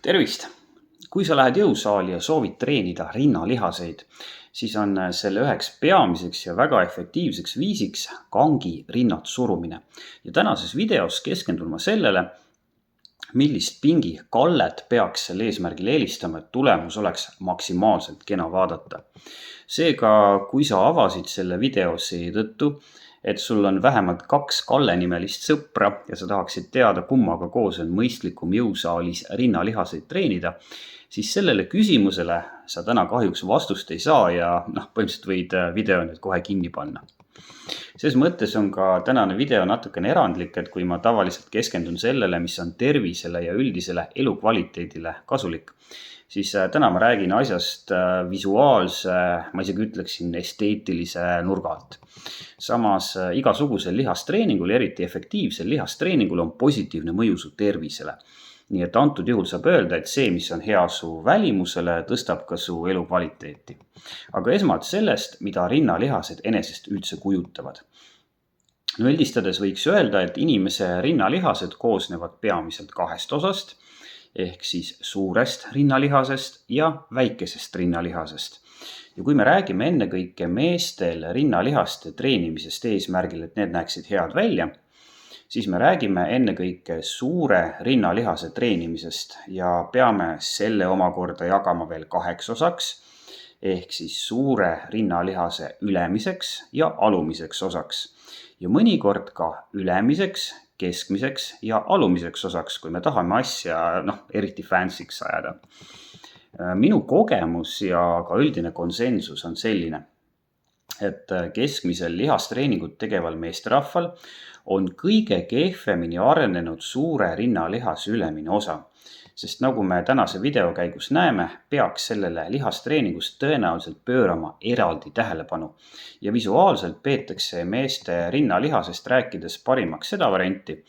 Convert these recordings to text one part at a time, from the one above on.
Tervist! Kui sa lähed jõusaali ja soovid treenida rinnalihaseid, siis on selle üheks peamiseks ja väga efektiivseks viisiks kangi rinnad surumine. Ja tänases videos keskendun ma sellele, millist pingi kallet peaks sel eesmärgil eelistama, et tulemus oleks maksimaalselt kena vaadata. Seega, kui sa avasid selle video seetõttu, et sul on vähemalt 2 Kalle nimelist sõpra ja sa tahaksid teada, kummaga koos on mõistlikum jõusaalis rinnalihaseid treenida, siis sellele küsimusele sa täna kahjuks vastust ei saa ja põhimõtteliselt võid video nüüd kohe kinni panna. Selles mõttes on ka tänane video natukene erandlik, et kui ma tavaliselt keskendun sellele, mis on tervisele ja üldisele elukvaliteedile kasulik, siis täna ma räägin asjast visuaalse, ma isegi ütleksin esteetilise nurga alt. Samas igasugusel lihastreeningul, eriti efektiivsel lihastreeningul on positiivne mõju su tervisele. Nii et antud juhul saab öelda, et see, mis on hea su välimusele, tõstab ka su elukvaliteeti. Aga esmalt sellest, mida rinnalihased enesest üldse kujutavad. Üldistades võiks öelda, et inimese rinnalihased koosnevad peamiselt 2 osast, ehk siis suurest rinnalihasest ja väikesest rinnalihasest. Ja kui me räägime ennekõike meestel rinnalihaste treenimisest eesmärgil, et need näeksid head välja, siis me räägime ennekõike suure rinnalihase treenimisest ja peame selle omakorda jagama veel 2 osaks, ehk siis suure rinnalihase ülemiseks ja alumiseks osaks. Ja mõnikord ka ülemiseks, keskmiseks ja alumiseks osaks, kui me tahame asja eriti fancyks ajada. Minu kogemus ja ka üldine konsensus on selline, et keskmisel lihastreeningut tegeval meesterahval on kõige kehvemini arenenud suure rinnalihase ülemine osa. Sest nagu me tänase video käigus näeme, peaks sellele lihastreeningust tõenäoliselt pöörama eraldi tähelepanu. Ja visuaalselt peetakse meeste rinnalihasest rääkides parimaks seda varianti,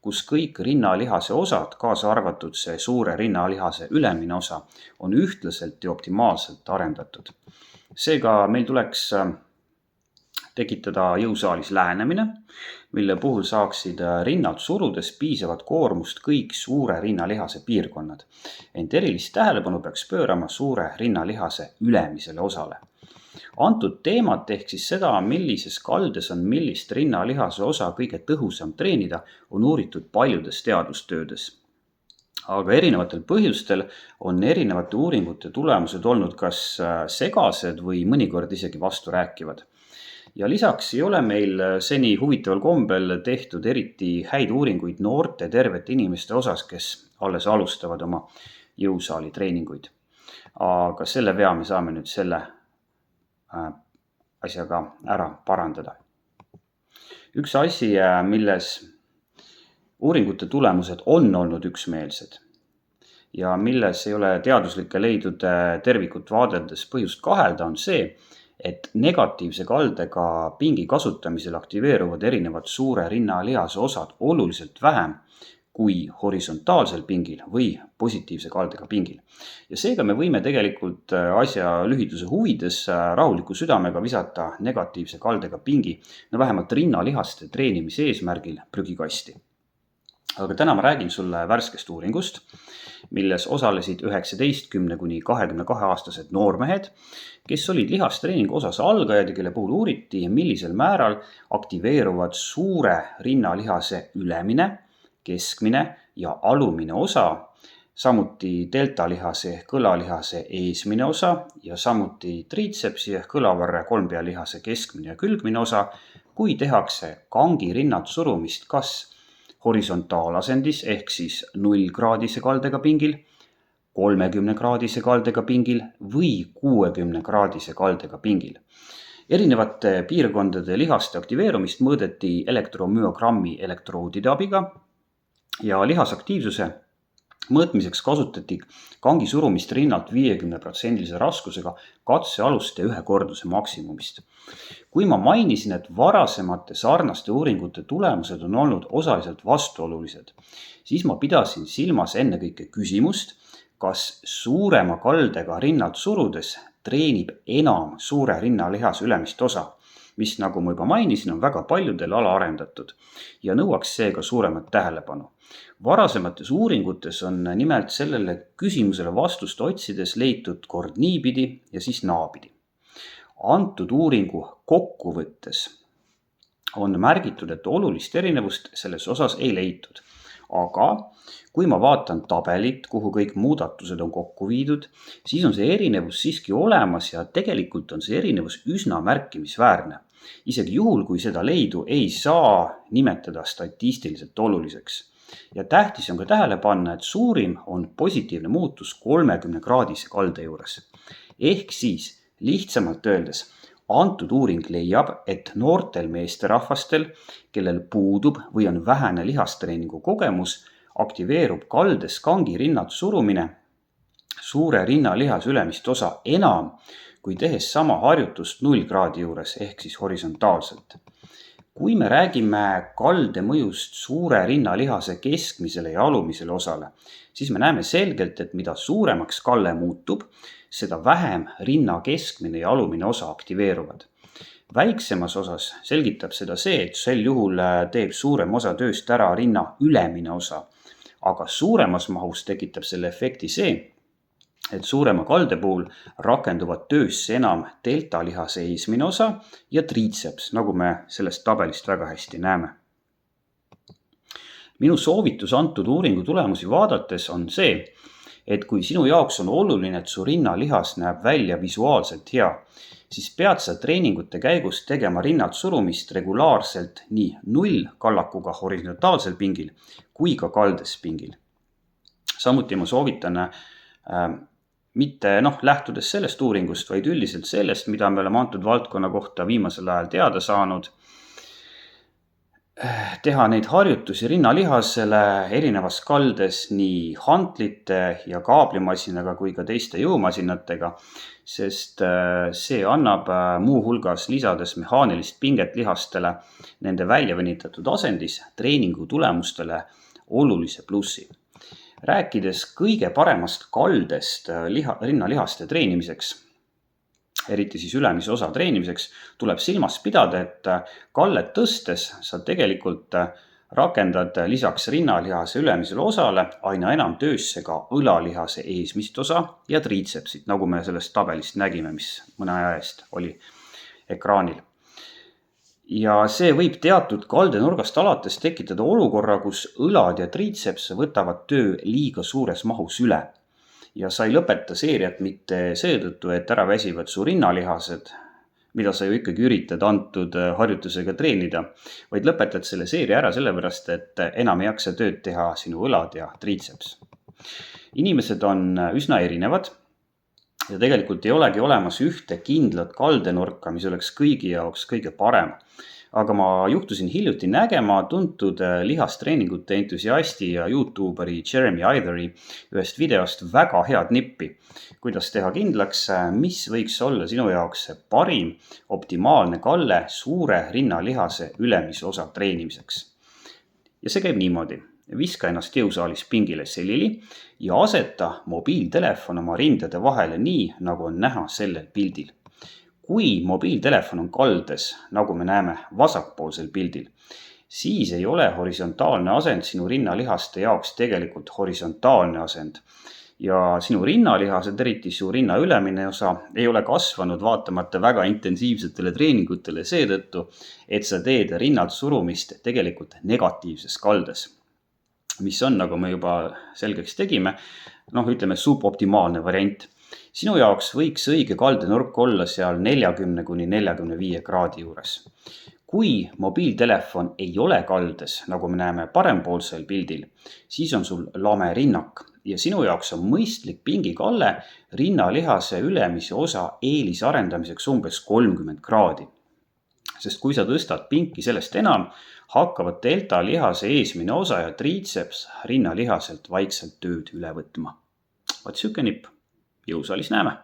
kus kõik rinnalihase osad, kaasa arvatud see suure rinnalihase ülemine osa, on ühtlaselt ja optimaalselt arendatud. Seega meil tuleks tekitada jõusaalis lähenemine, mille puhul saaksid rinnad surudes piisavat koormust kõik suure rinnalihase piirkonnad. Ent erilist tähelepanu peaks pöörama suure rinnalihase ülemisele osale. Antud teemat ehk siis seda, millises kaldes on millist rinnalihase osa kõige tõhusam treenida, on uuritud paljudes teadustöödes. Aga erinevatel põhjustel on erinevate uuringute tulemused olnud kas segased või mõnikord isegi vasturääkivad. Ja lisaks ei ole meil seni huvitaval kombel tehtud eriti häid uuringuid noorte tervete inimeste osas, kes alles alustavad oma jõusaali treeninguid. Aga selle vea me saame nüüd selle asjaga ära parandada. Üks asi, milles uuringute tulemused on olnud üksmeelsed ja milles ei ole teaduslike leidude tervikut vaadeldes põhjust kahelda, on see, et negatiivse kaldega pingi kasutamisel aktiveeruvad erinevad suure rinnalihase osad oluliselt vähem kui horisontaalsel pingil või positiivse kaldega pingil. Ja seega me võime tegelikult asja lühiduse huvides rahuliku südamega visata negatiivse kaldega pingi, vähemalt rinnalihaste treenimise eesmärgil prügikasti. Aga täna ma räägin sulle värskest uuringust, milles osalesid 19–22-aastased noormehed, kes olid lihastreeningu osas algajad ja kelle puhul uuriti, millisel määral aktiveeruvad suure rinnalihase ülemine, keskmine ja alumine osa, samuti deltalihase ehk kõlalihase eesmine osa ja samuti triitsepsi ehk kõlavarre kolmpealihase keskmine ja külgmine osa, kui tehakse kangi rinnad surumist kas horisontaalaasendis ehk siis 0-kraadise kaldega pingil, 30-kraadise kaldega pingil või 60-kraadise kaldega pingil. Erinevate piirkondade lihaste aktiveerumist mõõdeti elektromüogrammi elektroodide abiga ja lihasaktiivsuse mõõtmiseks kasutati kangi surumist rinnalt 50% raskusega katsealuste ühekorduse maksimumist. Kui ma mainisin, et varasemate sarnaste uuringute tulemused on olnud osaliselt vastuolulised, siis ma pidasin silmas ennekõike küsimust, kas suurema kaldega rinnalt surudes treenib enam suure rinnalihase ülemist osa, mis, nagu ma juba mainisin, on väga paljudel alaarendatud ja nõuaks seega suuremat tähelepanu. Varasemates uuringutes on nimelt sellele küsimusele vastust otsides leitud kord niipidi ja siis naapidi. Antud uuringu kokkuvõttes on märgitud, et olulist erinevust selles osas ei leitud. Aga kui ma vaatan tabelit, kuhu kõik muudatused on kokku viidud, siis on see erinevus siiski olemas ja tegelikult on see erinevus üsna märkimisväärne. Isegi juhul, kui seda leidu ei saa nimetada statistiliselt oluliseks. Ja tähtis on ka tähele panna, et suurim on positiivne muutus 30-kraadise kalde juures. Ehk siis lihtsamalt öeldes, antud uuring leiab, et noortel meesterahvastel, kellel puudub või on vähene lihastreeningu kogemus, aktiveerub kaldes kangi rinnad surumine suure rinnalihase ülemist osa enam, kui tehes sama harjutust 0 kraadi juures ehk siis horisontaalselt. Kui me räägime kalde mõjust suure rinnalihase keskmisele ja alumisele osale, siis me näeme selgelt, et mida suuremaks kalle muutub, seda vähem rinna keskmine ja alumine osa aktiveeruvad. Väiksemas osas selgitab seda see, et sel juhul teeb suurem osa tööst ära rinna ülemine osa, aga suuremas mahus tekitab selle efekti see, et suurema kalde puhul rakenduvad töösse enam deltalihase eesmine osa ja triitseps, nagu me sellest tabelist väga hästi näeme. Minu soovitus antud uuringu tulemusi vaadates on see, et kui sinu jaoks on oluline, et su rinnalihas näeb välja visuaalselt hea, siis pead sa treeningute käigus tegema rinnad surumist regulaarselt nii 0 kallakuga horisontaalsel pingil kui ka kaldes pingil. Samuti ma soovitan mitte lähtudes sellest uuringust, vaid üldiselt sellest, mida me oleme antud valdkonna kohta viimasel ajal teada saanud, teha neid harjutusi rinnalihasele erinevas kaldes nii hantlite ja kaablimasinaga kui ka teiste jõumasinatega, sest see annab muu hulgas lisades mehaanilist pinget lihastele nende väljavenitatud asendis treeningu tulemustele olulise plussi. Rääkides kõige paremast kaldest rinnalihaste treenimiseks, eriti siis ülemise osa treenimiseks, tuleb silmas pidada, et kallet tõstes sa tegelikult rakendad lisaks rinnalihase ülemisele osale aina enam töösse ka õlalihase eesmist osa ja triitsepsit, nagu me sellest tabelist nägime, mis mõne aja eest oli ekraanil. Ja see võib teatud kaldenurgast alates tekitada olukorra, kus õlad ja triitseps võtavad töö liiga suures mahus üle. Ja sa ei lõpeta seeriat mitte seetõttu, et ära väsivad su rinnalihased, mida sa ju ikkagi üritad antud harjutusega treenida, vaid lõpetad selle seeria ära sellepärast, et enam ei jaksa tööd teha sinu õlad ja triitseps. Inimesed on üsna erinevad ja tegelikult ei olegi olemas ühte kindlat kaldenurka, mis oleks kõigi jaoks kõige parem. Aga ma juhtusin hiljuti nägema tuntud lihastreeningute entusiasti ja YouTuberi Jeremy Ithery ühest videost väga head nippi, kuidas teha kindlaks, mis võiks olla sinu jaoks parim optimaalne kalle suure rinnalihase ülemise osa treenimiseks. Ja see käib niimoodi. Viska ennast jõusaalis pingile selili ja aseta mobiiltelefon oma rindade vahele nii, nagu on näha sellel pildil. Kui mobiiltelefon on kaldes, nagu me näeme vasakpoolsel pildil, siis ei ole horisontaalne asend sinu rinnalihaste jaoks tegelikult horisontaalne asend. Ja sinu rinnalihased, eriti su rinna ülemine osa, ei ole kasvanud vaatamata väga intensiivsetele treeningutele seetõttu, et sa teed rinnalt surumist tegelikult negatiivses kaldes. Mis on, nagu me juba selgeks tegime, ütleme suboptimaalne variant. Sinu jaoks võiks õige kaldenurk olla seal 40–45 kraadi juures. Kui mobiiltelefon ei ole kaldes, nagu me näeme parempoolsel pildil, siis on sul lame rinnak ja sinu jaoks on mõistlik pingikalle rinnalihase ülemise osa eelise arendamiseks umbes 30 kraadi. Sest kui sa tõstad pinki sellest enam, hakkavad deltalihase eesmine osa ja triitseps rinnalihaselt vaikselt tööd üle võtma. Vaat siuke nipp. Jõusaalis näeme!